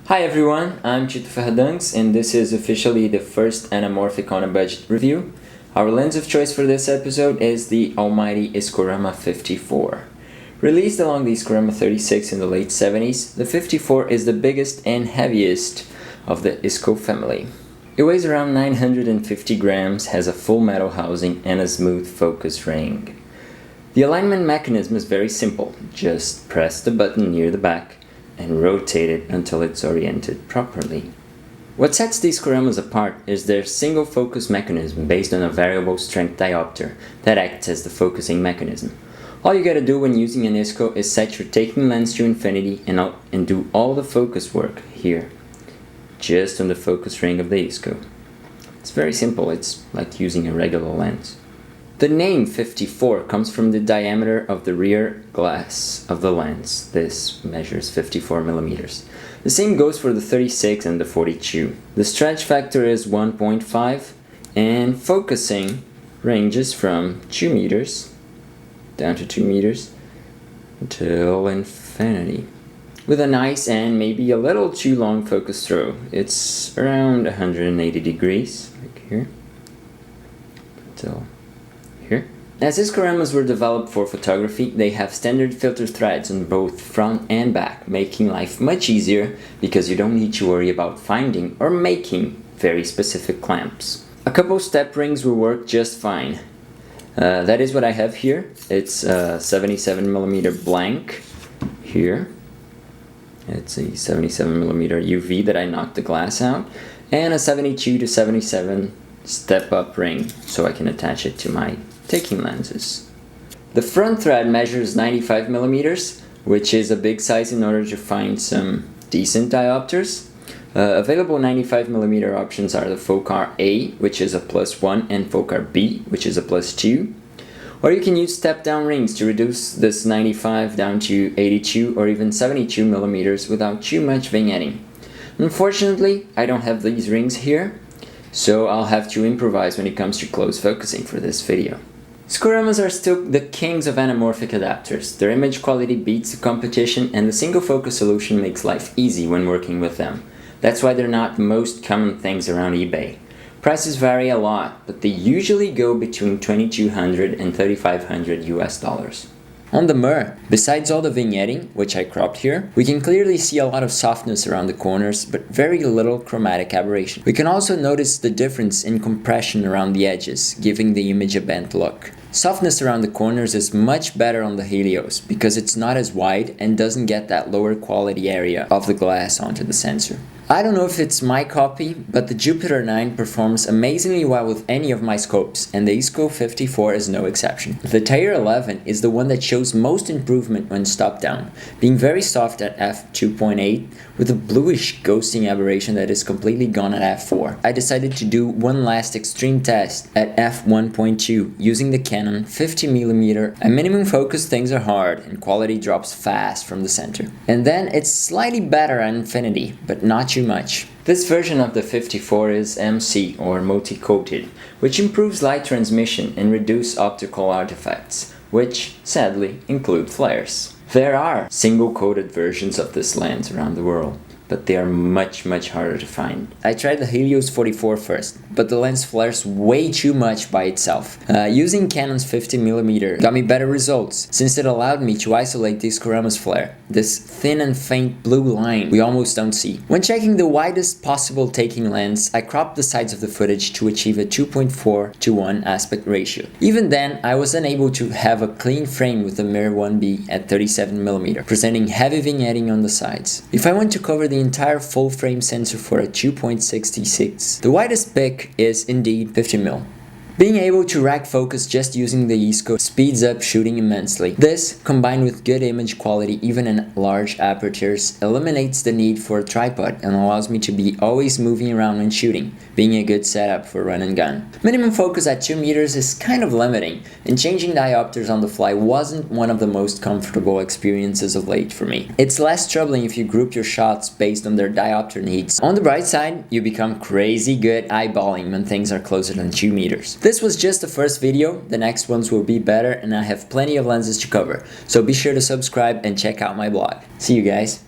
Hi everyone, I'm Tito Ferradangs and this is officially the first Anamorphic on a budget review. Our lens of choice for this episode is the almighty Iscorama 54. Released along the Iscorama 36 in the late 70s, the 54 is the biggest and heaviest of the Isco family. It weighs around 950 grams, has a full metal housing and a smooth focus ring. The alignment mechanism is very simple, just press the button near the back and rotate it until it's oriented properly. What sets these Iskoramas apart is their single focus mechanism based on a variable strength diopter that acts as the focusing mechanism. All you gotta do when using an Isco is set your taking lens to infinity and do all the focus work here, just on the focus ring of the Isco. It's very simple, it's like using a regular lens. The name 54 comes from the diameter of the rear glass of the lens. This measures 54 millimeters. The same goes for the 36 and the 42. The stretch factor is 1.5 and focusing ranges from 2 meters down to 2 meters until infinity. With a nice and maybe a little too long focus throw. It's around 180 degrees, like here, until here. As Iskoramas were developed for photography, they have standard filter threads on both front and back, making life much easier because you don't need to worry about finding or making very specific clamps. A couple step rings will work just fine. That is what I have here. It's a 77mm blank here. It's a 77mm UV that I knocked the glass out, and a 72 to 77 step-up ring so I can attach it to my taking lenses. The front thread measures 95 millimeters, which is a big size in order to find some decent diopters. Available 95mm options are the Focar A, which is a +1, and Focar B, which is a +2. Or you can use step-down rings to reduce this 95 down to 82 or even 72 millimeters without too much vignetting. Unfortunately, I don't have these rings here, so I'll have to improvise when it comes to close focusing for this video. Iskoramas are still the kings of anamorphic adapters. Their image quality beats the competition and the single focus solution makes life easy when working with them. That's why they're not the most common things around eBay. Prices vary a lot, but they usually go between $2,200 and $3,500 US. On the mirror, besides all the vignetting, which I cropped here, we can clearly see a lot of softness around the corners, but very little chromatic aberration. We can also notice the difference in compression around the edges, giving the image a bent look. Softness around the corners is much better on the Helios, because it's not as wide and doesn't get that lower quality area of the glass onto the sensor. I don't know if it's my copy, but the Jupiter 9 performs amazingly well with any of my scopes, and the Isco 54 is no exception. The Tire 11 is the one that shows most improvement when stopped down, being very soft at f2.8 with a bluish ghosting aberration that is completely gone at f4. I decided to do one last extreme test at f1.2 using the Canon 50mm. At minimum focus things are hard and quality drops fast from the center. And then it's slightly better at infinity, but not too much. This version of the 54 is MC or multi-coated, which improves light transmission and reduces optical artifacts, which sadly include flares. There are single-coated versions of this lens around the world, but they are much harder to find. I tried the Helios 44 first, but the lens flares way too much by itself. Using Canon's 50mm got me better results, since it allowed me to isolate the Iskorama's flare, this thin and faint blue line we almost don't see. When checking the widest possible taking lens, I cropped the sides of the footage to achieve a 2.4:1 aspect ratio. Even then, I was unable to have a clean frame with the Mirror 1B at 37mm, presenting heavy vignetting on the sides. If I want to cover the entire full frame sensor for a 2.66, the widest pick is indeed 50mm. Being able to rack focus just using the Isco speeds up shooting immensely. This, combined with good image quality even in large apertures, eliminates the need for a tripod and allows me to be always moving around when shooting, being a good setup for run and gun. Minimum focus at 2 meters is kind of limiting, and changing diopters on the fly wasn't one of the most comfortable experiences of late for me. It's less troubling if you group your shots based on their diopter needs. On the bright side, you become crazy good eyeballing when things are closer than 2 meters. This was just the first video, the next ones will be better and I have plenty of lenses to cover, so be sure to subscribe and check out my blog. See you guys!